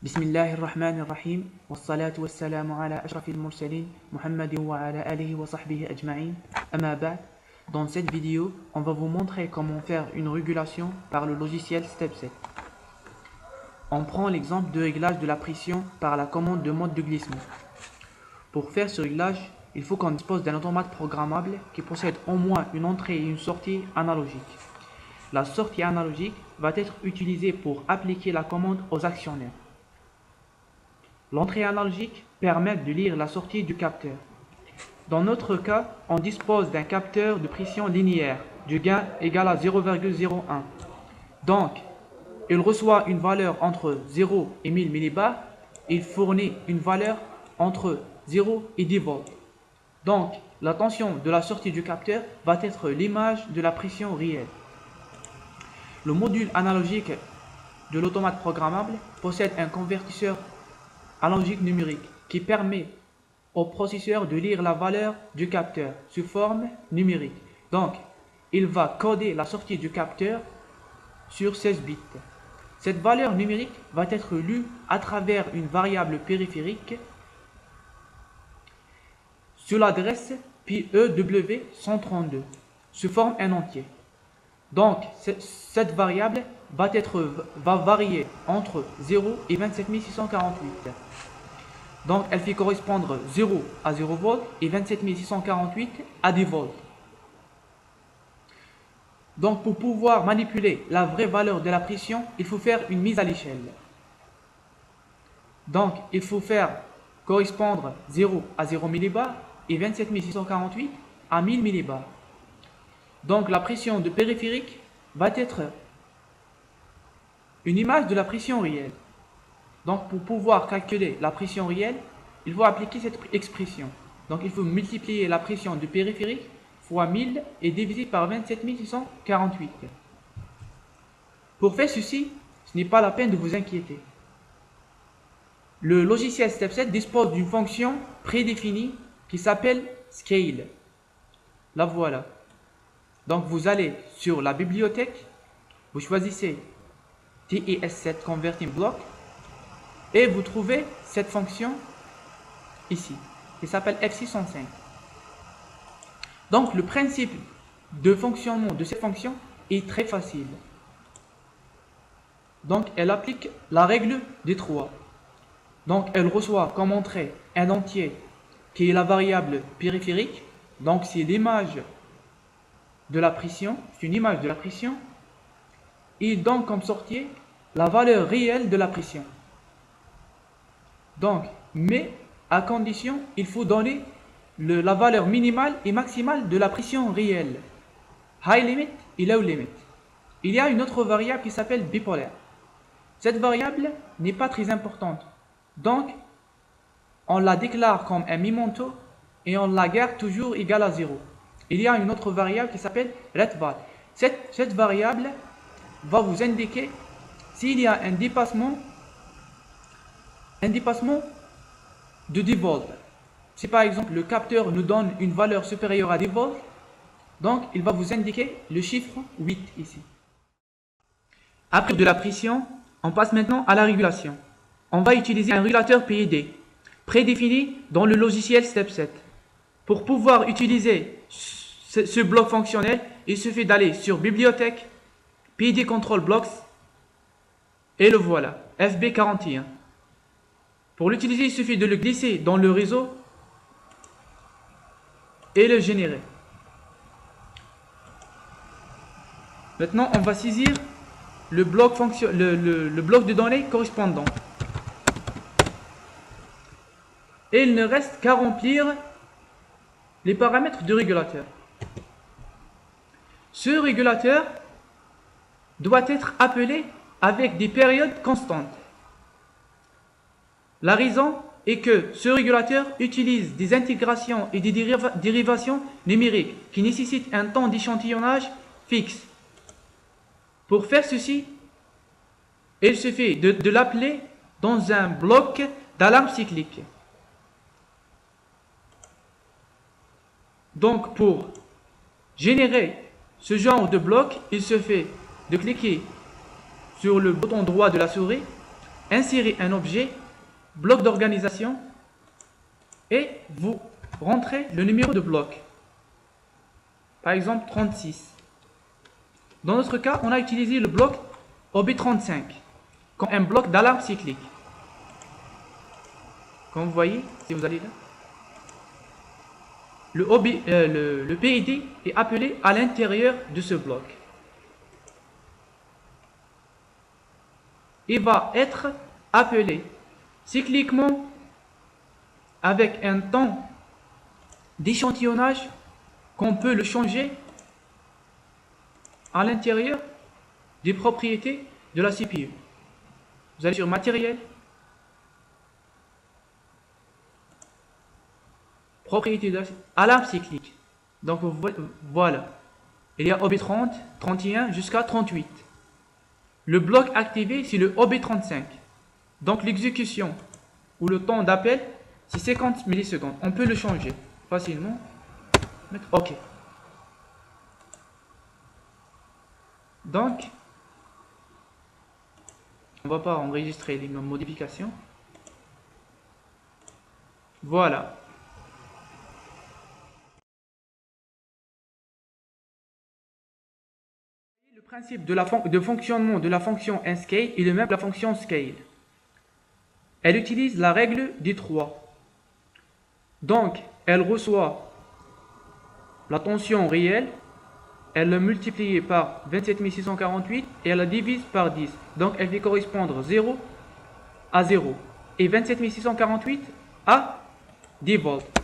بسم الله الرحمن الرحيم والصلاة والسلام على أشرف المرسلين محمد وعلى آله وصحبه أجمعين أما بعد. Dans cette vidéo, on va vous montrer comment faire une régulation par le logiciel StepSet. On prend l'exemple de réglage de la pression par la commande de mode de glissement. Pour faire ce réglage, il faut qu'on dispose d'un automate programmable qui possède au moins une entrée et une sortie analogique. La sortie analogique va être utilisée pour appliquer la commande aux actionnaires. L'entrée analogique permet de lire la sortie du capteur. Dans notre cas, on dispose d'un capteur de pression linéaire du gain égal à 0,01. Donc, il reçoit une valeur entre 0 et 1000 millibars. Il fournit une valeur entre 0 et 10 volts. Donc, la tension de la sortie du capteur va être l'image de la pression réelle. Le module analogique de l'automate programmable possède un convertisseur analogique numérique qui permet au processeur de lire la valeur du capteur sous forme numérique. Donc, il va coder la sortie du capteur sur 16 bits. Cette valeur numérique va être lue à travers une variable périphérique sur l'adresse PEW132 sous forme un entier. Donc, cette variable va varier entre 0 et 27648. Donc, elle fait correspondre 0 à 0 volts et 27648 à 10 volts. Donc, pour pouvoir manipuler la vraie valeur de la pression, il faut faire une mise à l'échelle. Donc, il faut faire correspondre 0 à 0 millibars et 27648 à 1000 millibars. Donc, la pression de périphérique va être une image de la pression réelle. Donc, pour pouvoir calculer la pression réelle, il faut appliquer cette expression. Donc, il faut multiplier la pression de périphérique fois 1000 et diviser par 27648. Pour faire ceci, ce n'est pas la peine de vous inquiéter. Le logiciel StepSet dispose d'une fonction prédéfinie qui s'appelle Scale. La voilà. Donc, vous allez sur la bibliothèque, vous choisissez TES7 Converting Block et vous trouvez cette fonction ici qui s'appelle F605. Donc, le principe de fonctionnement de cette fonction est très facile. Donc, elle applique la règle des 3. Donc, elle reçoit comme entrée un entier qui est la variable périphérique. Donc, c'est l'image de la pression, c'est une image de la pression, et donc comme sortie la valeur réelle de la pression. Donc, mais à condition, il faut donner la valeur minimale et maximale de la pression réelle, high limit et low limit. Il y a une autre variable qui s'appelle bipolaire. Cette variable n'est pas très importante, donc on la déclare comme un memento et on la garde toujours égale à 0. Il y a une autre variable qui s'appelle retval. Cette variable va vous indiquer s'il y a un dépassement de 10 volts. Si par exemple le capteur nous donne une valeur supérieure à 10 volts, donc il va vous indiquer le chiffre 8 ici. Après de la pression, on passe maintenant à la régulation. On va utiliser un régulateur PID prédéfini dans le logiciel StepSet. Pour pouvoir utiliser ce bloc fonctionnel, il suffit d'aller sur Bibliothèque, PID Control Blocks, et le voilà, FB41. Pour l'utiliser, il suffit de le glisser dans le réseau et le générer. Maintenant, on va saisir le bloc de données correspondant. Et il ne reste qu'à remplir les paramètres du régulateur. Ce régulateur doit être appelé avec des périodes constantes. La raison est que ce régulateur utilise des intégrations et des dérivations numériques qui nécessitent un temps d'échantillonnage fixe. Pour faire ceci, il suffit de l'appeler dans un bloc d'alarme cyclique. Donc, pour générer ce genre de bloc, il suffit de cliquer sur le bouton droit de la souris insérez un objet, bloc d'organisation, et vous rentrez le numéro de bloc. Par exemple 36. Dans notre cas, on a utilisé le bloc OB35 comme un bloc d'alarme cyclique. Comme vous voyez, si vous allez là, le PID est appelé à l'intérieur de ce bloc. Il va être appelé cycliquement avec un temps d'échantillonnage qu'on peut le changer à l'intérieur des propriétés de la CPU. Vous allez sur matériel, propriétés de alarme cyclique. Donc voilà, il y a OB30, 31 jusqu'à 38. Le bloc activé c'est le OB35. Donc l'exécution ou le temps d'appel c'est 50 millisecondes. On peut le changer facilement. Mettre OK. Donc, on ne va pas enregistrer les modifications. Voilà. Le principe de fonctionnement de la fonction nscale est le même que la fonction scale. Elle utilise la règle des 3. Donc, elle reçoit la tension réelle, elle la multiplie par 27648 et elle la divise par 10. Donc, elle fait correspondre 0 à 0 et 27648 à 10 volts.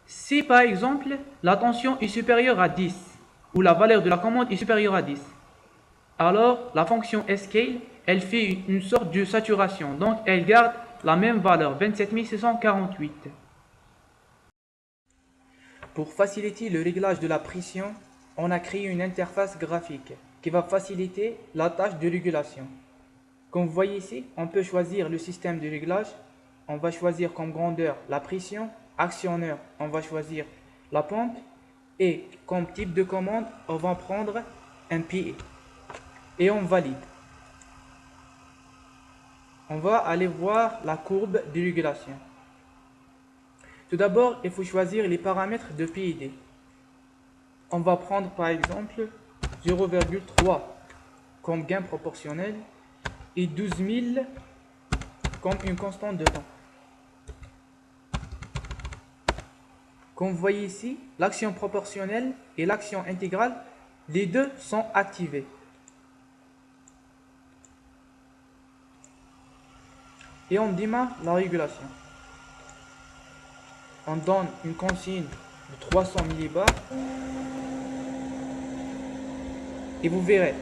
Si par exemple la tension est supérieure à 10 ou la valeur de la commande est supérieure à 10, alors la fonction scale elle fait une sorte de saturation, donc elle garde la même valeur 27648. Pour faciliter le réglage de la pression, on a créé une interface graphique qui va faciliter la tâche de régulation. Comme vous voyez ici, on peut choisir le système de réglage. On va choisir comme grandeur la pression, actionneur, on va choisir la pompe et comme type de commande, on va prendre un PA et on valide. On va aller voir la courbe de régulation. Tout d'abord, il faut choisir les paramètres de PID. On va prendre par exemple 0,3 comme gain proportionnel et 12 000 comme une constante de temps. Comme vous voyez ici, l'action proportionnelle et l'action intégrale, les deux sont activés. Et on démarre la régulation. On donne une consigne de 300 millibars et vous verrez.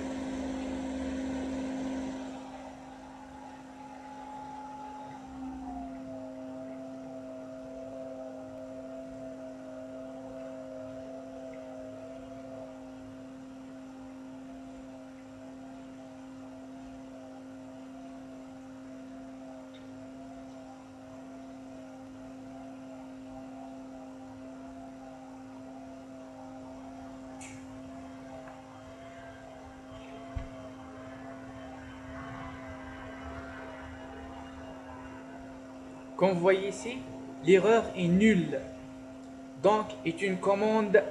Comme vous voyez ici, l'erreur est nulle. Donc, est une commande